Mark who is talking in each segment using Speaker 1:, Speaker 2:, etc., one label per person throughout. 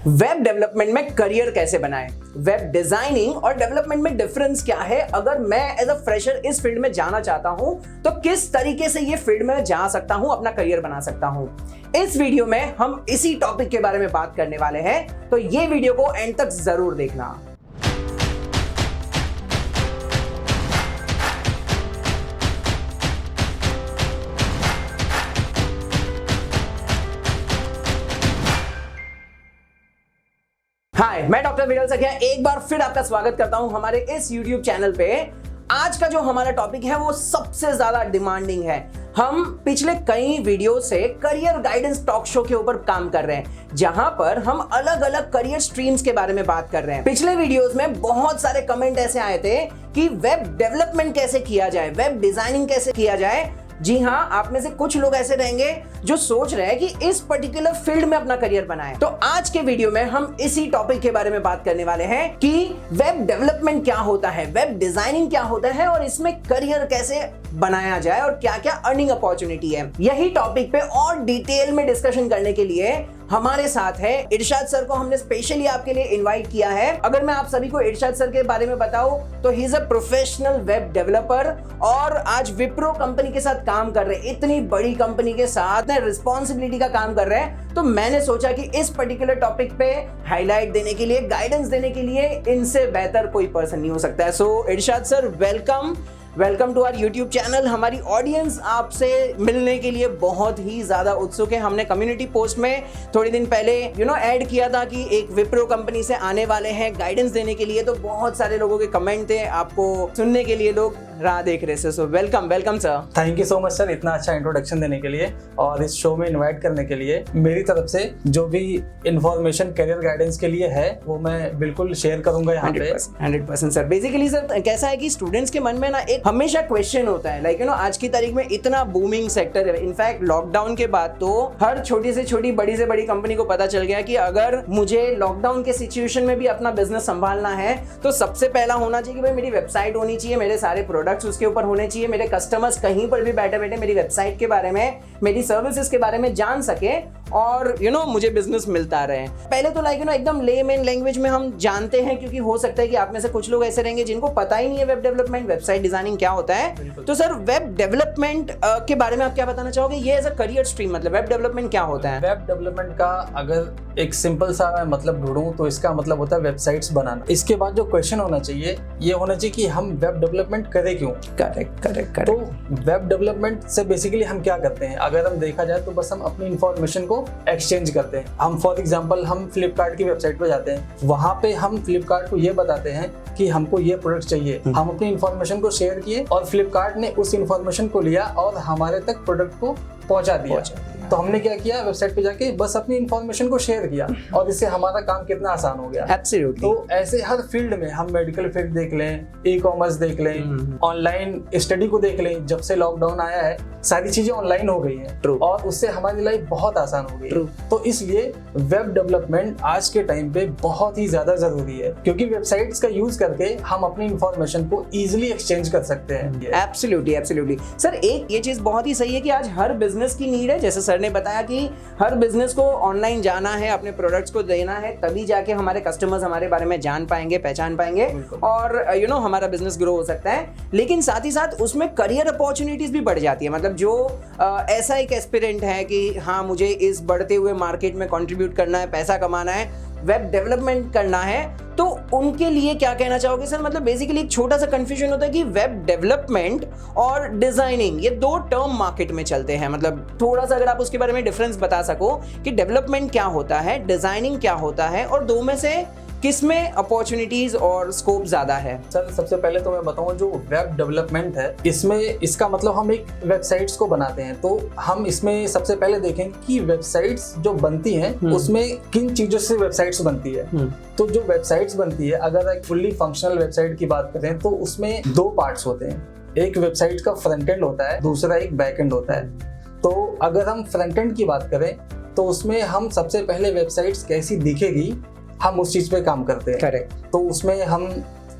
Speaker 1: Web development में career कैसे बनाएं, वेब डिजाइनिंग और डेवलपमेंट में डिफरेंस क्या है, अगर मैं एज अ फ्रेशर इस फील्ड में जाना चाहता हूं तो किस तरीके से ये फील्ड में जा सकता हूं, अपना करियर बना सकता हूं। इस वीडियो में हम इसी टॉपिक के बारे में बात करने वाले हैं, तो ये वीडियो को एंड तक जरूर देखना। हाय, मैं डॉक्टर विरल सखिया एक बार फिर आपका स्वागत करता हूं हमारे इस YouTube चैनल पे। आज का जो हमारा टॉपिक है वो सबसे ज्यादा डिमांडिंग है। हम पिछले कई वीडियो से करियर गाइडेंस टॉक शो के ऊपर काम कर रहे हैं, जहां पर हम अलग अलग करियर स्ट्रीम्स के बारे में बात कर रहे हैं। पिछले वीडियोस में बहुत सारे कमेंट ऐसे आए थे कि वेब डेवलपमेंट कैसे किया जाए, वेब डिजाइनिंग कैसे किया जाए। जी हां, आप में से कुछ लोग ऐसे रहेंगे जो सोच रहे हैं कि इस पर्टिकुलर फील्ड में अपना करियर बनाएं। तो आज के वीडियो में हम इसी टॉपिक के बारे में बात करने वाले हैं कि वेब डेवलपमेंट क्या होता है, वेब डिजाइनिंग क्या होता है और इसमें करियर कैसे बनाया जाए और क्या क्या अर्निंग अपॉर्चुनिटी है। यही टॉपिक पे और डिटेल में डिस्कशन करने के लिए हमारे साथ है इरशाद सर को हमने स्पेशली आपके लिए इनवाइट किया है। अगर मैं आप सभी को इरशाद सर के बारे में बताऊं तो he is a professional web developer और आज विप्रो कंपनी के साथ काम कर रहे हैं। इतनी बड़ी कंपनी के साथ रिस्पॉन्सिबिलिटी का काम कर रहे हैं, तो मैंने सोचा कि इस पर्टिकुलर टॉपिक पे हाईलाइट देने के लिए, गाइडेंस देने के लिए इनसे बेहतर कोई पर्सन नहीं हो सकता है। So Irshad sir, welcome to our YouTube channel. हमारी ऑडियंस आपसे मिलने के लिए बहुत ही ज्यादा उत्सुक है। हमने कम्युनिटी पोस्ट में थोड़े दिन पहले ऐड किया था कि एक विप्रो कंपनी से आने वाले हैं गाइडेंस देने के लिए, तो बहुत सारे लोगों के कमेंट थे, आपको सुनने के लिए लोग राह देख रहे थे। So welcome sir.
Speaker 2: Thank you so much sir, इतना अच्छा इंट्रोडक्शन देने के लिए और इस शो में इनवाइट करने के लिए। मेरी तरफ से जो भी इंफॉर्मेशन करियर गाइडेंस के लिए है वो मैं बिल्कुल शेयर करूंगा यहाँ पे।
Speaker 1: 100% सर। बेसिकली सर कैसा है कि स्टूडेंट्स के मन में ना एक हमेशा क्वेश्चन होता है, लाइक आज की तारीख में इतना बूमिंग सेक्टर है। इनफैक्ट लॉकडाउन के बाद तो हर छोटी से छोटी, बड़ी से बड़ी कंपनी को पता चल गया कि अगर मुझे लॉकडाउन के सिचुएशन में भी अपना बिजनेस संभालना है तो सबसे पहला होना चाहिए कि भाई मेरी वेबसाइट होनी चाहिए, मेरे सारे प्रोडक्ट्स उसके ऊपर होने चाहिए, मेरे कस्टमर्स कहीं पर भी बैठे बैठे मेरी वेबसाइट के बारे में, मेरी सर्विसेज के बारे में जान सके और मुझे बिजनेस मिलता रहे। पहले तो एकदम लेमैन लैंग्वेज में हम जानते हैं, क्योंकि हो सकता है कि आप में से कुछ लोग ऐसे रहेंगे जिनको पता ही नहीं है वेब डेवलपमेंट, वेबसाइट डिजाइनिंग क्या होता है। तो सर वेब डेवलपमेंट के बारे में आप क्या बताना चाहोगे? ये एज अ करियर स्ट्रीम मतलब वेब डेवलपमेंट क्या होता है?
Speaker 2: वेब डेवलपमेंट का अगर एक सिंपल सा मतलब ढूंढूं तो इसका मतलब होता है वेबसाइट्स बनाना। इसके बाद जो क्वेश्चन होना चाहिए ये होना चाहिए कि हम वेब डेवलपमेंट करें क्यों।
Speaker 1: करेक्ट।
Speaker 2: तो वेब डेवलपमेंट से बेसिकली हम क्या करते हैं, अगर हम देखा जाए तो बस हम अपनी इंफॉर्मेशन को एक्सचेंज करते हैं। हम फॉर एग्जांपल हम फ्लिपकार्ट की वेबसाइट पर जाते हैं, वहां पे हम फ्लिपकार्ट को ये बताते हैं कि हमको ये प्रोडक्ट चाहिए। हम अपनी इंफॉर्मेशन को शेयर किए और फ्लिपकार्ट ने उस इंफॉर्मेशन को लिया और हमारे तक प्रोडक्ट को पहुंचा दिया। तो हमने क्या किया, वेबसाइट पे जाके बस अपनी इंफॉर्मेशन को शेयर किया और इससे हमारा काम कितना आसान हो गया।
Speaker 1: एब्सोल्युटली।
Speaker 2: तो ऐसे हर फील्ड में, हम मेडिकल फील्ड देख लें, ई कॉमर्स देख लें, ऑनलाइन स्टडी को देख लें, जब से लॉकडाउन आया है सारी चीजें ऑनलाइन हो गई हैं और उससे हमारी लाइफ बहुत आसान हो गई है। तो इसलिए वेब डेवलपमेंट आज के टाइम पे बहुत ही ज्यादा जरूरी है, क्योंकि वेबसाइट्स का यूज करके हम अपनी इंफॉर्मेशन को इजिली एक्सचेंज कर सकते हैं।
Speaker 1: एब्सोल्युटली सर, एक ये चीज बहुत ही सही है कि आज हर बिजनेस की नीड है। जैसे सर ने बताया कि हर बिजनेस को ऑनलाइन जाना है, अपने प्रोडक्ट्स को देना है, तभी जाके हमारे कस्टमर्स हमारे बारे में जान पाएंगे, पहचान पाएंगे और हमारा बिजनेस ग्रो हो सकता है। लेकिन साथ ही साथ उसमें करियर अपॉर्चुनिटीज भी बढ़ जाती है। मतलब जो ऐसा एक एस्पिरेंट है कि हाँ मुझे इस बढ़ते हुए मार्केट में कंट्रीब्यूट करना है, पैसा कमाना है, वेब डेवलपमेंट करना है, तो उनके लिए क्या कहना चाहोगे सर? मतलब बेसिकली एक छोटा सा कंफ्यूजन होता है कि वेब डेवलपमेंट और डिजाइनिंग ये दो टर्म मार्केट में चलते हैं। मतलब थोड़ा सा अगर आप उसके बारे में डिफरेंस बता सको कि डेवलपमेंट क्या होता है, डिजाइनिंग क्या होता है और दो में से किसमें अपॉर्चुनिटीज और स्कोप ज्यादा है?
Speaker 2: सर सबसे पहले तो मैं बताऊं, जो वेब डेवलपमेंट है इसमें इसका मतलब हम एक वेबसाइट्स को बनाते हैं। तो हम इसमें सबसे पहले देखें कि वेबसाइट्स जो बनती हैं उसमें किन चीजों से वेबसाइट्स बनती है। तो जो वेबसाइट्स बनती है, अगर एक फुल्ली फंक्शनल वेबसाइट की बात करें तो उसमें दो पार्ट्स होते हैं। एक वेबसाइट का फ्रंट एंड होता है, दूसरा एक बैक एंड होता है। तो अगर हम फ्रंट एंड की बात करें तो उसमें हम सबसे पहले वेबसाइट्स कैसी दिखेगी हम उस चीज पे काम करते हैं।
Speaker 1: करेक्ट।
Speaker 2: तो उसमें हम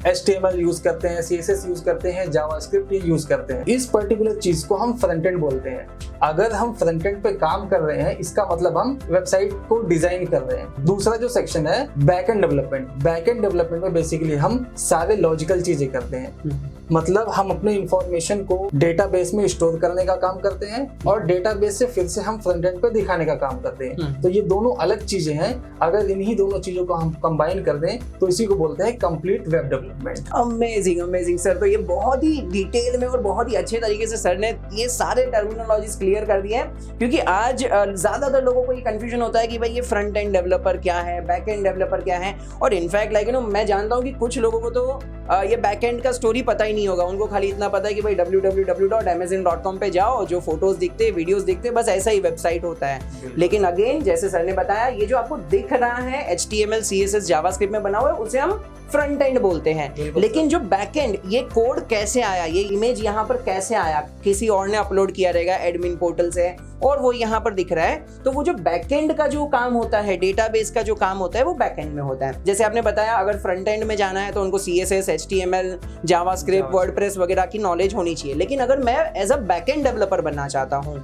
Speaker 2: HTML यूज करते हैं, CSS यूज करते हैं, जावास्क्रिप्ट यूज करते हैं। इस पर्टिकुलर चीज को हम फ्रंट एंड बोलते हैं। अगर हम फ्रंट एंड पे काम कर रहे हैं, इसका मतलब हम वेबसाइट को डिजाइन कर रहे हैं। दूसरा जो सेक्शन है back and development. Back and development में बेसिकली हम सारे लॉजिकल चीजें करते हैं। मतलब हम अपने इंफॉर्मेशन को डेटाबेस में स्टोर करने का काम करते हैं और डेटाबेस से फिर से हम फ्रंट एंड पे दिखाने का काम करते हैं। तो ये दोनों अलग चीजें हैं। अगर इन्हीं दोनों चीजों को हम कंबाइन कर दें तो इसी को बोलते हैं complete web development.
Speaker 1: Amazing amazing sir. तो ये बहुत ही डिटेल में और बहुत ही अच्छे तरीके से सर ने ये सारे टर्मिनोलॉजीज क्लियर कर दिए हैं, क्योंकि आज ज्यादातर लोगों को ये कंफ्यूजन होता है कि भाई ये फ्रंट एंड डेवलपर क्या है, बैक एंड डेवलपर क्या है। और इनफैक्ट लाइक मैं जानता हूँ कि कुछ लोगों को तो ये बैक एंड का स्टोरी पता ही नहीं होगा। उनको खाली इतना पता है कि भाई www.amazon.com पे जाओ, जो फोटोज दिखते, वीडियोस दिखते, बस ऐसा ही वेबसाइट होता है। लेकिन अगेन जैसे सर ने बताया, ये जो आपको दिख रहा है HTML CSS जावास्क्रिप्ट में बना हुआ है, उसे हम फ्रंट एंड बोलते हैं। लेकिन जो बैक एंड, ये कोड कैसे आया, ये इमेज यहाँ पर कैसे आया, किसी और ने अपलोड किया रहेगा एडमिन पोर्टल से और वो यहाँ पर दिख रहा है। तो वो जो बैक एंड का जो काम होता है, डेटाबेस का जो काम होता है, वो बैक एंड में होता है। जैसे आपने बताया, अगर फ्रंट एंड में जाना है तो उनको CSS, HTML, जावास्क्रिप्ट, वर्डप्रेस वगैरह की नॉलेज होनी चाहिए। लेकिन अगर मैं as a back end developer बनना चाहता हूँ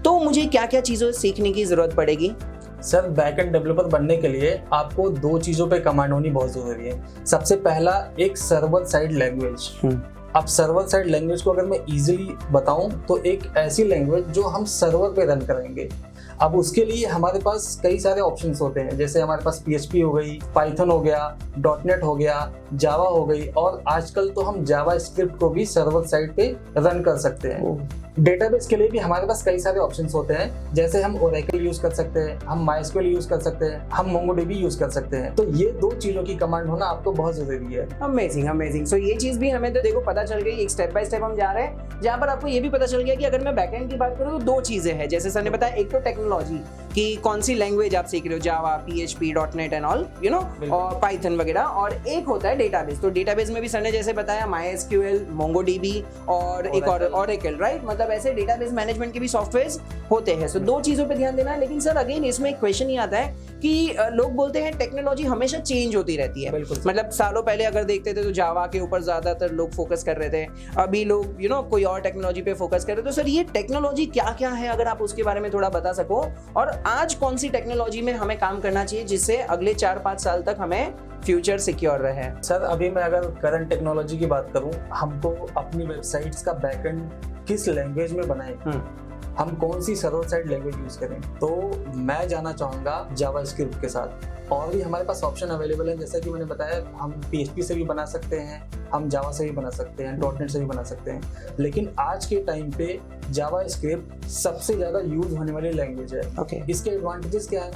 Speaker 1: तो मुझे क्या क्या चीजों सीखने की जरूरत पड़ेगी?
Speaker 2: सर, बैक एंड डेवलपर बनने के लिए आपको दो चीजों पे कमांड होनी बहुत जरूरी है। सबसे पहला, एक सर्वर साइड लैंग्वेज। अब सर्वर साइड लैंग्वेज को अगर मैं इजीली बताऊं तो एक ऐसी लैंग्वेज जो हम सर्वर पे रन करेंगे। अब उसके लिए हमारे पास कई सारे ऑप्शंस होते हैं। जैसे हमारे पास PHP हो गई, पाइथन हो गया, .NET हो गया, जावा हो गई, और आजकल तो हम जावास्क्रिप्ट को भी सर्वर साइड पे रन कर सकते हैं। डेटाबेस के लिए भी हमारे पास कई सारे ऑप्शंस होते हैं। जैसे हम ओरेकल यूज कर सकते हैं, हम MySQL यूज कर सकते हैं, हम MongoDB यूज कर सकते हैं। तो ये दो चीजों की कमांड होना आपको बहुत जरूरी है।
Speaker 1: Amazing amazing. सो ये चीज भी हमें तो देखो पता चल गई, एक स्टेप बाय स्टेप हम जा रहे हैं, जहाँ पर आपको ये भी पता चल गया कि अगर मैं बैकएंड की बात करूँ तो दो चीजें हैं। जैसे सर ने बताया, एक तो टेक्नोलॉजी कि कौन सी लैंग्वेज आप सीख रहे हो, जावा, PHP, .NET and all, you know, और पाइथन वगैरह, और एक होता है डेटाबेस। तो डेटाबेस में भी सर ने जैसे बताया MySQL, MongoDB और एक और Oracle, राइट? मतलब ऐसे डेटाबेस मैनेजमेंट के भी सॉफ्टवेयर्स होते हैं। सो दो चीजों पे ध्यान देना है। लेकिन सर अगेन इसमें एक क्वेश्चन ही आता है कि लोग बोलते हैं टेक्नोलॉजी हमेशा चेंज होती रहती है। मतलब सालों पहले अगर देखते थे तो जावा के ऊपर ज्यादातर लोग फोकस कर रहे थे, अभी लोग यू नो कोई और टेक्नोलॉजी पे फोकस कर रहे हैं। तो सर ये टेक्नोलॉजी क्या क्या है, अगर आप उसके बारे में थोड़ा बता सको, और आज कौन सी टेक्नोलॉजी में हमें काम करना चाहिए जिससे अगले 4-5 साल तक हमें फ्यूचर सिक्योर रहे?
Speaker 2: सर, अभी मैं अगर करंट टेक्नोलॉजी की बात करूं, हमको अपनी वेबसाइट्स का बैकएंड किस लैंग्वेज में बनाएं, हम कौन सी सर्वर साइड लैंग्वेज यूज करें, तो मैं जाना चाहूँगा जावास्क्रिप्ट के साथ। और भी हमारे पास ऑप्शन अवेलेबल है, जैसा कि मैंने बताया, हम PHP से भी बना सकते हैं, हम जावा से भी बना सकते हैं, .NET से भी बना सकते हैं। लेकिन आज के टाइम पे जावास्क्रिप्ट सबसे ज़्यादा यूज होने वाली लैंग्वेज है। इसके एडवांटेजेस क्या है?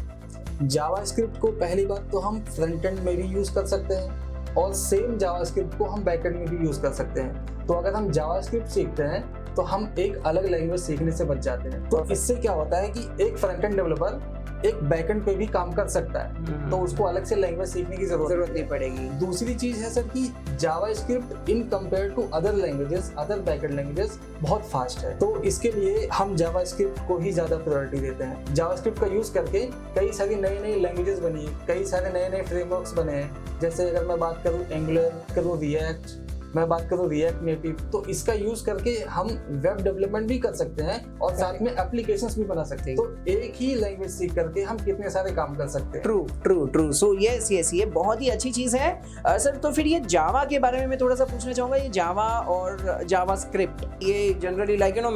Speaker 2: जावास्क्रिप्ट को पहली बात तो हम फ्रंट एंड में भी यूज कर सकते हैं और सेम जावास्क्रिप्ट को हम बैक एंड में भी यूज कर सकते हैं। तो अगर हम जावास्क्रिप्ट सीखते हैं तो हम एक अलग लैंग्वेज सीखने से बच जाते हैं। तो इससे क्या होता है कि एक फ्रंट एंड डेवलपर एक बैकएंड पे भी काम कर सकता है, तो उसको अलग से लैंग्वेज सीखने की जरूरत नहीं पड़ेगी। दूसरी चीज है सर कि JavaScript in compare to other languages, other backend languages बहुत फास्ट है। तो इसके लिए हम जावास्क्रिप्ट को ही ज्यादा प्रायोरिटी देते हैं। जावास्क्रिप्ट का यूज करके कई सारी नई नई लैंग्वेजेस बनी है, कई सारे नए नए फ्रेमवर्क्स बने हैं। जैसे अगर मैं बात करूँ एंगुलर, करूँ रिएक्ट, मैं बात करूँ रिएक्ट नेटिव, तो इसका यूज करके हम वेब डेवलपमेंट भी कर सकते हैं और साथ में एप्लीकेशंस भी बना सकते हैं। तो एक ही लैंग्वेज सीख करके हम कितने सारे काम कर सकते हैं।
Speaker 1: ट्रू। सो यस ये बहुत ही अच्छी चीज है। सर तो फिर ये जावा के बारे में मैं थोड़ा सा पूछना चाहूंगा। ये जावा और जावास्क्रिप्ट, ये जनरली लाइक यू नो,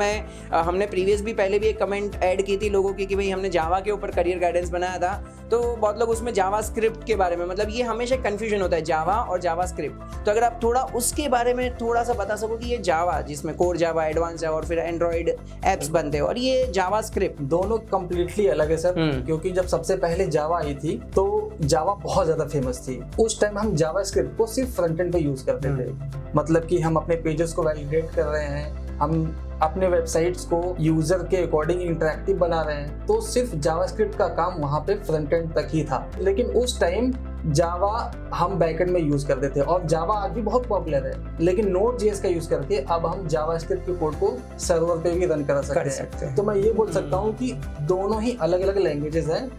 Speaker 1: हमने प्रीवियस भी पहले भी एक कमेंट ऐड की थी लोगों की कि भाई हमने जावा के ऊपर करियर गाइडेंस बनाया था, तो बहुत लोग उसमें जावास्क्रिप्ट के बारे में, मतलब ये हमेशा कंफ्यूजन होता है जावा और जावास्क्रिप्ट। तो अगर आप थोड़ा उसके बारे में थोड़ा सा बता सको कि ये जावा, जिसमें कोर जावा, एडवांस जावा और फिर एंड्रॉइड एप्स बनते हैं, और ये जावास्क्रिप्ट,
Speaker 2: दोनों कंप्लीटली अलग है सर। क्योंकि जब सबसे पहले जावा आई थी तो जावा बहुत ज्यादा फेमस थी। उस टाइम हम जावास्क्रिप्ट को सिर्फ फ्रंट एंड पे यूज करते थे। मतलब कि हम अपने पेजेस को वैलिडेट कर रहे हैं, हम अपने वेबसाइट्स को यूजर के अकॉर्डिंग इंटरेक्टिव बना रहे हैं, तो सिर्फ जावास्क्रिप्ट का काम वहाँ पे फ्रंट एंड तक ही था। लेकिन उस टाइम जावा हम बैकएंड में यूज करते थे और जावा आज भी बहुत पॉपुलर है। लेकिन Node.js का यूज करके अब हम जावास्क्रिप्ट के कोड को सर्वर पे भी रन कर सकते हैं। तो मैं ये बोल सकता हूँ कि दोनों ही अलग अलग लैंग्वेजेस हैं।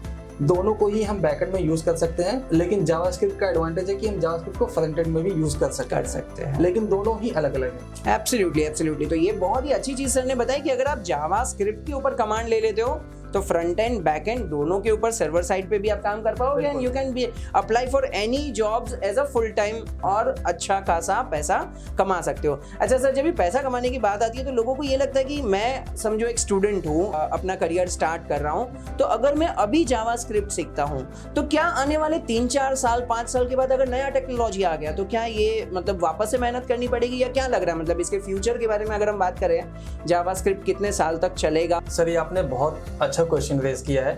Speaker 2: दोनों को ही हम बैकएंड में यूज कर सकते हैं, लेकिन जावास्क्रिप्ट का एडवांटेज है कि हम जावास्क्रिप्ट को फ्रंट एंड में भी यूज कर सकते हैं, लेकिन दोनों ही अलग अलग हैं।
Speaker 1: एब्सोल्युटली। तो ये बहुत ही अच्छी चीज सर ने बताई कि अगर आप जावास्क्रिप्ट के ऊपर कमांड ले लेते हो तो फ्रंट एंड बैक एंड दोनों के ऊपर सर्वर साइड पे भी आप काम कर पाओगे and you can be apply for any jobs as a full time और अच्छा खासा पैसा कमा सकते हो। अच्छा सर, जब भी पैसा कमाने की बात आती है तो लोगों को ये लगता है कि मैं समझो एक स्टूडेंट हूँ, अपना करियर स्टार्ट कर रहा हूँ, तो अगर मैं अभी जावास्क्रिप्ट सीखता हूँ तो क्या आने वाले 3-4 साल 5 साल के बाद अगर नया टेक्नोलॉजी आ गया तो क्या ये मतलब वापस से मेहनत करनी पड़ेगी या क्या लग रहा है, मतलब इसके फ्यूचर के बारे में अगर हम बात करें, जावास्क्रिप्ट कितने साल तक चलेगा?
Speaker 2: सर ये आपने बहुत अच्छा क्वेश्चन रेज किया है,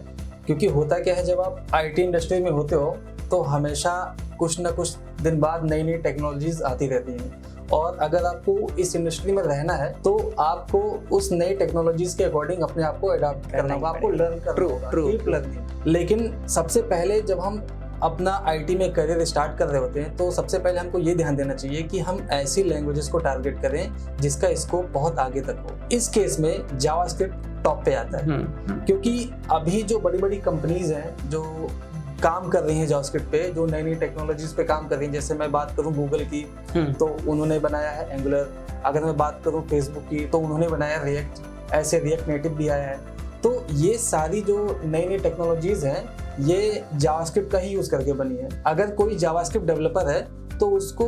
Speaker 2: क्योंकि होता क्या है, जब आप आईटी इंडस्ट्री में होते हो तो हमेशा कुछ ना कुछ दिन बाद नई नई टेक्नोलॉजीज आती रहती हैं, और अगर आपको इस इंडस्ट्री में रहना है तो आपको उस नई टेक्नोलॉजीज के अकॉर्डिंग अपने आप को अडॉप्ट करना होगा, आपको लर्न करना होगा, कीप लर्निंग। लेकिन सबसे पहले जब हम अपना आईटी में करियर स्टार्ट कर रहे होते हैं तो सबसे पहले हमको ये ध्यान देना चाहिए कि हम ऐसी लैंग्वेजेस को टारगेट करें जिसका स्कोप बहुत आगे तक हो। इस केस में जावास्क्रिप्ट टॉप पे आता है, क्योंकि अभी जो बड़ी बड़ी कंपनीज हैं जो काम कर रही हैं जावास्क्रिप्ट पे, जो नई नई टेक्नोलॉजीज पे काम कर रही हैं, जैसे मैं बात करूं गूगल की तो उन्होंने बनाया है एंगुलर, अगर मैं बात करूं फेसबुक की तो उन्होंने बनाया रिएक्ट, ऐसे रिएक्ट नेटिव भी आया है। तो ये सारी जो नई नई टेक्नोलॉजीज हैं ये जावास्क्रिप्ट का ही यूज करके बनी है। अगर कोई जावास्क्रिप्ट डेवलपर है तो उसको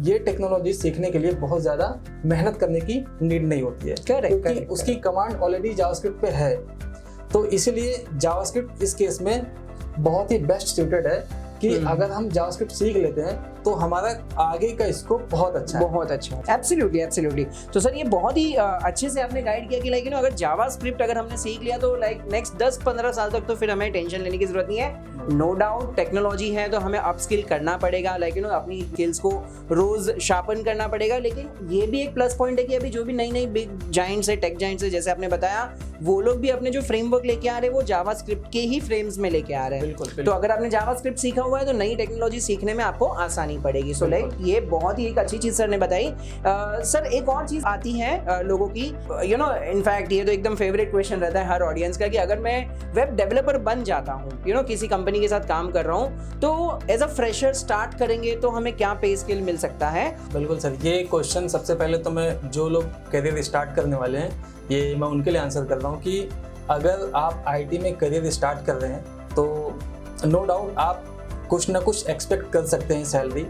Speaker 2: ये टेक्नोलॉजी सीखने के लिए बहुत ज्यादा मेहनत करने की नीड नहीं होती है, क्योंकि उसकी कमांड ऑलरेडी जावास्क्रिप्ट पे है। तो इसीलिए जावास्क्रिप्ट इस केस में बहुत ही बेस्ट सूटेड है कि अगर हम जावास्क्रिप्ट सीख लेते हैं तो हमारा आगे का स्कोप बहुत अच्छा है।
Speaker 1: बहुत अच्छा, एब्सोल्युटली। तो सर ये बहुत ही अच्छे से आपने गाइड किया कि लाइक अगर जावास्क्रिप्ट अगर हमने सीख लिया तो लाइक नेक्स्ट 10-15 साल तक तो फिर हमें टेंशन लेने की जरूरत नहीं है। नो डाउट टेक्नोलॉजी है तो हमें अपस्किल करना पड़ेगा, लाइक अपनी स्किल्स को रोज शार्पन करना पड़ेगा, लेकिन ये भी एक प्लस पॉइंट है कि अभी जो भी नई नई बिग जाइंट्स है, टेक जाइंट्स है, जैसे आपने बताया, वो लोग भी अपने जो फ्रेमवर्क लेके आ रहे हैं वो जावास्क्रिप्ट के ही फ्रेम्स में लेके आ रहे हैं।
Speaker 2: बिल्कुल।
Speaker 1: तो अगर आपने जावास्क्रिप्ट सीखा हुआ है तो नई टेक्नोलॉजी सीखने में आपको आसानी पड़ेगी। सो लाइक ये बहुत ही एक अच्छी चीज सर ने बताई। सर एक और चीज आती है लोगों की, इनफैक्ट ये तो एकदम फेवरेट क्वेश्चन रहता है हर ऑडियंस का कि अगर मैं वेब डेवलपर बन जाता हूँ, किसी कंपनी के साथ काम कर रहा हूँ, तो एज अ फ्रेशर स्टार्ट करेंगे तो हमें क्या पे स्केल मिल सकता है?
Speaker 2: बिल्कुल सर, ये क्वेश्चन सबसे पहले तो मैं जो लोग करियर स्टार्ट करने वाले हैं ये मैं उनके लिए आंसर कर रहा हूँ कि अगर आप आईटी में करियर स्टार्ट कर रहे हैं तो नो डाउट आप कुछ ना कुछ एक्सपेक्ट कर सकते हैं सैलरी,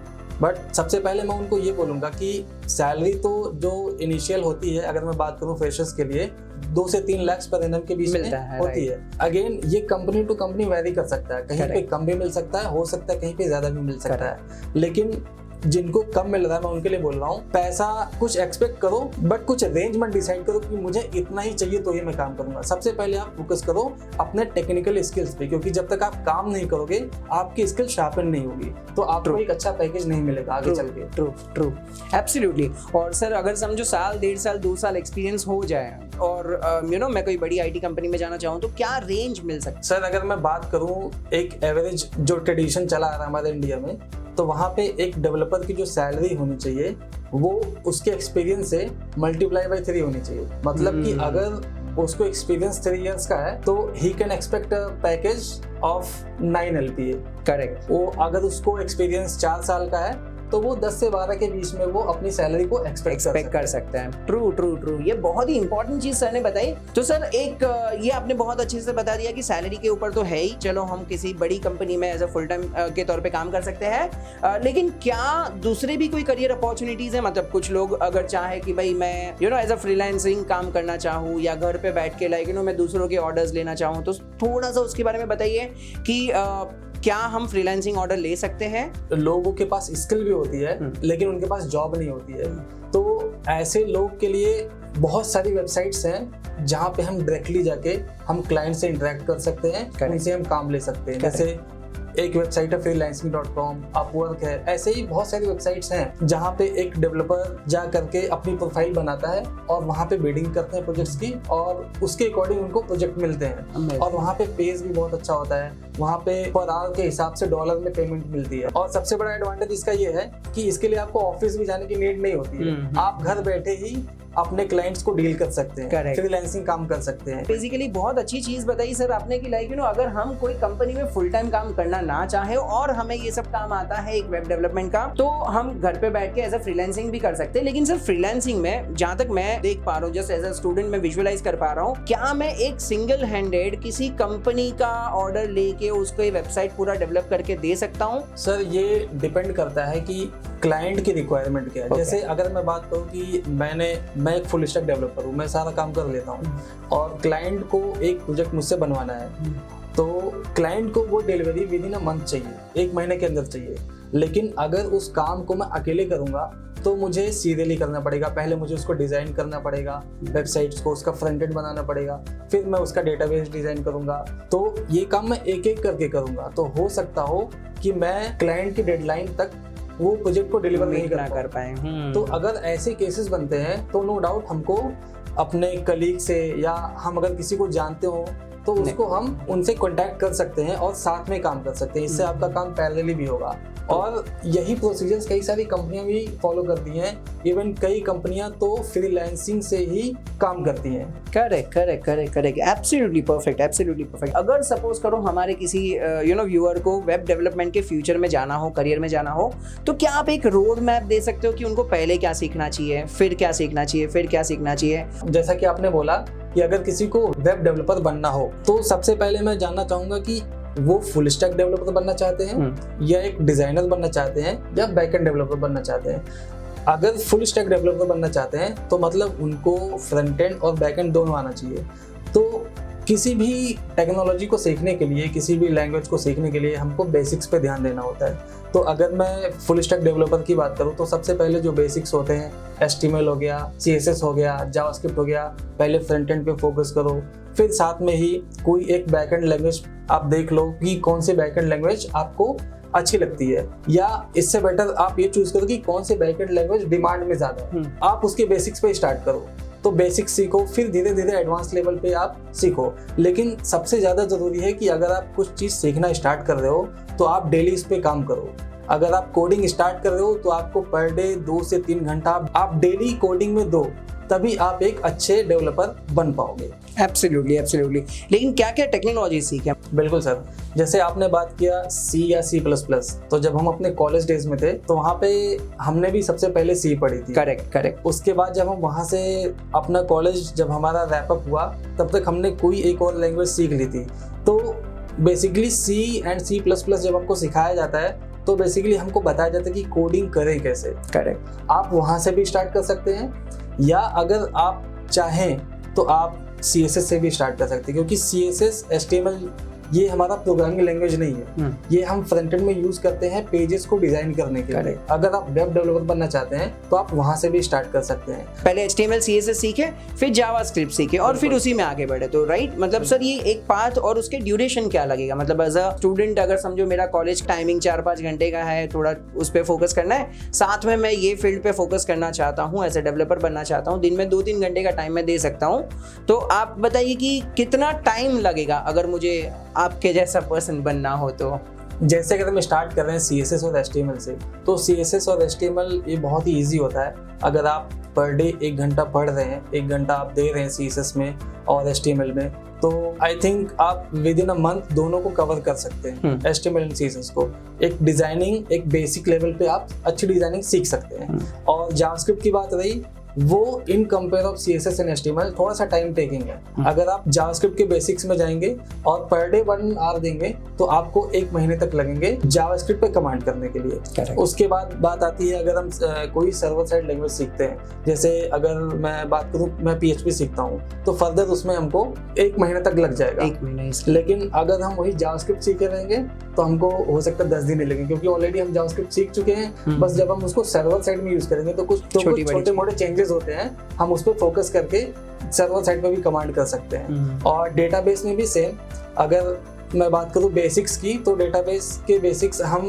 Speaker 2: बट सबसे पहले मैं उनको ये बोलूँगा कि सैलरी तो जो इनिशियल होती है, अगर मैं बात करूँ फ्रेशर्स के लिए 2 से 3 लाख पर एनम के बीच में होती है। अगेन ये कंपनी टू कंपनी वेरी कर सकता है, कहीं पे कम भी मिल सकता है, हो सकता है कहीं पे ज्यादा भी मिल सकता है, लेकिन जिनको कम मिल रहा है मैं उनके लिए बोल रहा हूँ पैसा कुछ एक्सपेक्ट करो, बट कुछ रेंज मत डिसाइड करो कि मुझे इतना ही चाहिए तो ही मैं काम करूंगा। सबसे पहले आप फोकस करो अपने टेक्निकल स्किल्स पे, क्योंकि जब तक आप काम नहीं करोगे आपकी स्किल शार्पन नहीं होगी तो आपको एक अच्छा पैकेज नहीं मिलेगा आगे चल के।
Speaker 1: True absolutely. और सर अगर समझो साल 1.5 साल 2 साल एक्सपीरियंस हो जाए और मैं कोई बड़ी आईटी कंपनी में जाना चाहूँ तो क्या रेंज मिल सकता है?
Speaker 2: सर अगर मैं बात करूँ एक एवरेज जो ट्रेडिशन चला आ रहा है हमारे इंडिया में, तो वहाँ पे एक डेवलपर की जो सैलरी होनी चाहिए वो उसके एक्सपीरियंस से मल्टीप्लाई बाय 3 होनी चाहिए। मतलब कि अगर उसको एक्सपीरियंस 3 इयर्स का है तो he can expect a package of 9 LPA।
Speaker 1: Correct.
Speaker 2: वो अगर उसको एक्सपीरियंस 4 साल का है तो वो 10 से 12 के बीच में वो अपनी सैलरी को एक्सपेक्ट कर सकते हैं।
Speaker 1: ट्रू। ये बहुत ही इंपॉर्टेंट चीज सर ने बताई। तो सर एक ये आपने बहुत अच्छे से बता दिया कि सैलरी के ऊपर तो है ही, चलो हम किसी बड़ी कंपनी में एज अ फुल टाइम के तौर पे काम कर सकते हैं, लेकिन क्या दूसरे भी कोई करियर अपॉर्चुनिटीज है? मतलब कुछ लोग अगर चाहे कि भाई मैं एज अ फ्रीलांसिंग काम करना चाहूँ या घर पे बैठ के लाइक मैं दूसरों के ऑर्डर्स लेना चाहूँ, तो थोड़ा सा उसके बारे में बताइए कि क्या हम फ्रीलांसिंग ऑर्डर ले सकते हैं?
Speaker 2: लोगों के पास स्किल भी होती है लेकिन उनके पास जॉब नहीं होती है, तो ऐसे लोग के लिए बहुत सारी वेबसाइट्स हैं जहाँ पे हम डायरेक्टली जाके हम क्लाइंट से इंटरेक्ट कर सकते हैं, उनसे हम काम ले सकते हैं। जैसे एक वेबसाइट है freelancing.com, अपवर्क है, ऐसे ही बहुत सारी वेबसाइट्स हैं जहाँ पे एक डेवलपर जा करके अपनी प्रोफाइल बनाता है और वहाँ पे बिडिंग करते हैं प्रोजेक्ट्स की और उसके अकॉर्डिंग उनको प्रोजेक्ट मिलते हैं और वहाँ पे पेज भी बहुत अच्छा होता है। वहाँ पे पर आवर के हिसाब से डॉलर में पेमेंट मिलती है। और सबसे बड़ा एडवांटेज इसका ये है कि इसके लिए आपको ऑफिस भी जाने की नीड नहीं होती है, आप घर बैठे ही अपने क्लाइंट्स को डील कर सकते हैं, फ्रीलांसिंग काम कर सकते हैं।
Speaker 1: बेसिकली बहुत अच्छी चीज बताई सर आपने कि लाइक अगर हम कोई कंपनी में फुल टाइम काम करना ना चाहे और हमें ये सब काम आता है एक वेब डेवलपमेंट का, तो हम घर पे बैठ के एज अ फ्रीलांसिंग भी कर सकते हैं। लेकिन सर फ्रीलांसिंग में जहां तक मैं देख पा रहा हूँ, जस्ट एज अ स्टूडेंट मैं विजुअलाइज कर पा रहा हूँ, क्या मैं एक सिंगल हैंडेड किसी कंपनी का ऑर्डर लेके उसको वेबसाइट पूरा डेवलप करके दे सकता हूँ?
Speaker 2: सर ये डिपेंड करता है कि क्लाइंट की रिक्वायरमेंट क्या है। जैसे अगर मैं बात करूँ कि मैं एक फुल स्टैक डेवलपर हूँ, मैं सारा काम कर लेता हूँ और क्लाइंट को एक प्रोजेक्ट मुझसे बनवाना है, तो क्लाइंट को वो delivery with in a month चाहिए, 1 महीने के अंदर चाहिए। लेकिन अगर उस काम को मैं अकेले करूँगा तो मुझे सीरियली करना पड़ेगा। पहले मुझे उसको डिज़ाइन करना पड़ेगा, वेबसाइट्स को, उसका फ्रंट एंड बनाना पड़ेगा, फिर मैं उसका डेटाबेस डिज़ाइन करूँगा। तो ये काम मैं एक एक करके करूँगा, तो हो सकता हो कि मैं क्लाइंट की डेडलाइन तक वो प्रोजेक्ट को डिलीवर नहीं कर पाए। तो अगर ऐसे केसेस बनते हैं तो नो डाउट हमको अपने कलीग से या हम अगर किसी को जानते हो तो उसको हम उनसे कांटेक्ट कर सकते हैं और साथ में काम कर सकते हैं। इससे आपका काम पैरेलली भी होगा। और यही प्रोसीजर्स कई सारी कंपनियां भी फॉलो करती हैं। इवन कई कंपनियां तो फ्रीलांसिंग से ही काम करती हैं।
Speaker 1: Correct, absolutely perfect. अगर सपोज करो हमारे किसी व्यूअर को वेब डेवलपमेंट के फ्यूचर में जाना हो, करियर में जाना हो, तो क्या आप एक रोड मैप दे सकते हो कि उनको पहले क्या सीखना चाहिए, फिर क्या सीखना चाहिए, फिर क्या सीखना चाहिए?
Speaker 2: जैसा कि आपने बोला कि अगर किसी को वेब डेवलपर बनना हो तो सबसे पहले मैं जानना चाहूंगा कि वो फुल स्टैक डेवलपर बनना चाहते हैं या एक डिजाइनर बनना चाहते हैं या बैकएंड डेवलपर बनना चाहते हैं। अगर फुल स्टैक डेवलपर बनना चाहते हैं तो मतलब उनको फ्रंट एंड और बैकएंड दोनों आना चाहिए। तो किसी भी टेक्नोलॉजी को सीखने के लिए, किसी भी लैंग्वेज को सीखने के लिए हमको बेसिक्स पे ध्यान देना होता है। तो अगर मैं फुल स्टैक डेवलपर की बात करूँ तो सबसे पहले जो बेसिक्स होते हैं, HTML हो गया, CSS हो गया, जावास्क्रिप्ट हो गया, पहले फ्रंट एंड पे फोकस करो। फिर साथ में ही कोई एक बैकएंड लैंग्वेज आप देख लो कि कौन से बैकएंड लैंग्वेज आपको अच्छी लगती है, या इससे बेटर आप ये चूज करो कि कौन से बैकएंड लैंग्वेज डिमांड में ज्यादा है। आप उसके बेसिक्स पे स्टार्ट करो, तो बेसिक्स सीखो, फिर धीरे धीरे एडवांस लेवल पे आप सीखो। लेकिन सबसे ज़्यादा ज़रूरी है कि अगर आप कुछ चीज़ सीखना स्टार्ट कर रहे हो तो आप डेली इस पे काम करो। अगर आप कोडिंग स्टार्ट कर रहे हो तो आपको पर डे 2 से 3 घंटा आप डेली कोडिंग में दो, तभी आप एक अच्छे डेवलपर बन पाओगे।
Speaker 1: एब्सोल्युटली। लेकिन क्या क्या टेक्नोलॉजी सीखे?
Speaker 2: बिल्कुल सर, जैसे आपने बात किया C या C++, तो जब हम अपने कॉलेज डेज में थे तो वहाँ पे हमने भी सबसे पहले C पढ़ी थी।
Speaker 1: करेक्ट।
Speaker 2: उसके बाद जब हम वहाँ से अपना कॉलेज जब हमारा रैप अप हुआ तब तक हमने कोई एक और लैंग्वेज सीख ली थी। तो बेसिकली C एंड C++ जब हमको सिखाया जाता है तो बेसिकली हमको बताया जाता है कि कोडिंग करें कैसे।
Speaker 1: करेक्ट।
Speaker 2: आप वहाँ से भी स्टार्ट कर सकते हैं, या अगर आप चाहें तो आप CSS से भी स्टार्ट कर सकते हैं, क्योंकि CSS HTML ये हमारा प्रोग्रामिंग लैंग्वेज नहीं है। ये हम फ्रंट एंड में यूज करते हैं पेजेस को डिजाइन करने के लिए। अगर आप वेब डेवलपर बनना चाहते हैं तो आप वहां से भी स्टार्ट कर सकते हैं।
Speaker 1: पहले HTML CSS सीखे, फिर जावास्क्रिप्ट सीखे और फिर उसी में आगे बढ़े, तो राइट। मतलब सर ये एक पाथ, और उसके ड्यूरेशन क्या लगेगा? मतलब एज अ स्टूडेंट अगर समझो मेरा कॉलेज टाइमिंग 4-5 घंटे का है, थोड़ा उस पर फोकस करना है, साथ में मैं ये फील्ड पे फोकस करना चाहता हूँ, एज ए डेवलपर बनना चाहता हूँ, दिन में 2-3 घंटे का टाइम मैं दे सकता हूँ, तो आप बताइए कि कितना टाइम लगेगा अगर मुझे आपके जैसा पर्सन बनना हो? तो
Speaker 2: जैसे अगर हम स्टार्ट कर रहे हैं CSS और HTML से, तो CSS और HTML ये बहुत ही ईजी होता है। अगर आप पर डे 1 घंटा पढ़ रहे हैं, 1 घंटा आप दे रहे हैं CSS में और HTML में, तो आई थिंक आप विद इन अ मंथ दोनों को कवर कर सकते हैं। HTML एंड CSS को एक डिजाइनिंग, एक बेसिक लेवल पे आप अच्छी डिजाइनिंग सीख सकते हैं। और जावास्क्रिप्ट की बात रही, वो in compare of CSS and HTML थोड़ा सा टाइम टेकिंग है। अगर आप जावास्क्रिप्ट के बेसिक्स में जाएंगे और पर डे 1 आवर देंगे तो आपको 1 महीने तक लगेंगे जावास्क्रिप्ट पे कमांड करने के लिए। उसके बाद बात आती है अगर हम कोई सर्वर साइड लैंग्वेज सीखते हैं, जैसे अगर मैं बात करूँ मैं PHP सीखता हूँ तो फर्दर उसमें हमको 1 महीने तक लग जाएगा।
Speaker 1: 1 महीने।
Speaker 2: लेकिन अगर हम वही जावास्क्रिप्ट सीखे रहेंगे तो हमको हो सकता है 10 दिन ही लगेंगे, क्योंकि ऑलरेडी हम जावास्क्रिप्ट सीख चुके हैं। बस जब हम उसको सर्वर साइड में यूज करेंगे तो कुछ छोटे मोटे चेंजेस होते हैं, हम उस पर फोकस करके सर्वर साइड पे भी कमांड कर सकते हैं। और डेटाबेस में भी सेम, अगर मैं बात करूँ बेसिक्स की, तो डेटाबेस के बेसिक्स हम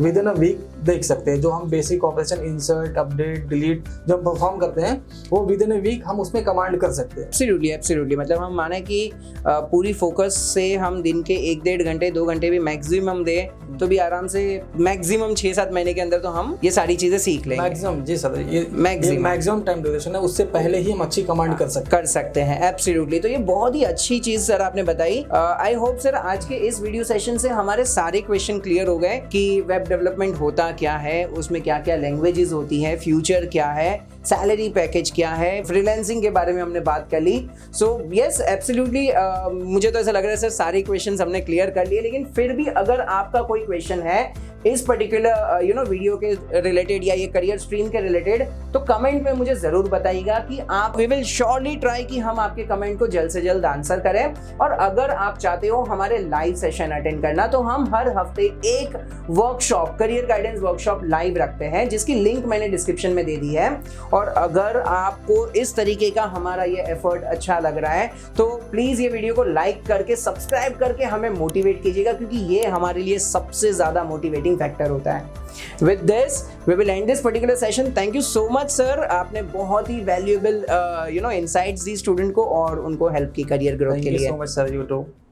Speaker 2: विद इन अ वीक देख सकते हैं। जो हम basic operation insert, update, delete जो हम परफॉर्म करते हैं वो विद इन ए वीक हम उसमें कमांड कर सकते हैं।
Speaker 1: एब्सोल्युटली एब्सोल्युटली, मतलब हम माने कि पूरी फोकस से हम दिन के 1-1.5 घंटे 2 घंटे भी मैक्सिमम दे तो भी आराम से मैक्सिमम 6-7 महीने के अंदर तो हम ये सारी चीजें सीख लेंगे।
Speaker 2: मैक्सिमम, जी सर, ये मैक्सिमम टाइम ड्यूरेशन है, उससे पहले ही हम अच्छी कमांड कर सकते
Speaker 1: हैं। एब्सोल्युटली, तो ये बहुत ही अच्छी चीज सर आपने बताई। आई होप सर आज के इस वीडियो सेशन से हमारे सारे क्वेश्चन क्लियर हो गए कि वेब डेवलपमेंट होता क्या है, उसमें क्या क्या लैंग्वेजेस होती है, फ्यूचर क्या है, सैलरी पैकेज क्या है, फ्रीलांसिंग के बारे में हमने बात कर ली। सो यस एब्सोल्युटली, मुझे तो ऐसा लग रहा है सर सारे क्वेश्चंस हमने क्लियर कर लिए, लेकिन फिर भी अगर आपका कोई क्वेश्चन है इस पर्टिकुलर वीडियो के रिलेटेड या ये करियर स्ट्रीम के रिलेटेड, तो कमेंट में मुझे जरूर बताइएगा कि आप, वी विल श्योरली ट्राई कि हम आपके कमेंट को जल्द से जल्द आंसर करें। और अगर आप चाहते हो हमारे लाइव सेशन अटेंड करना, तो हम हर हफ्ते एक workshop, career guidance workshop live रखते हैं, जिसकी लिंक मैंने डिस्क्रिप्शन में दे दी है। और अगर आपको इस तरीके का हमारा ये एफर्ट अच्छा लग रहा है तो प्लीज ये वीडियो को लाइक करके, सब्सक्राइब करके हमें मोटिवेट कीजिएगा, क्योंकि ये हमारे लिए सबसे ज्यादा मोटिवेटिंग फैक्टर होता है। With this, we will end this particular session. Thank you so much, sir. आपने बहुत ही valuable, insights दी स्टूडेंट को और उनको हेल्प की करियर ग्रोथ के लिए।
Speaker 2: Thank you so much, sir. You too.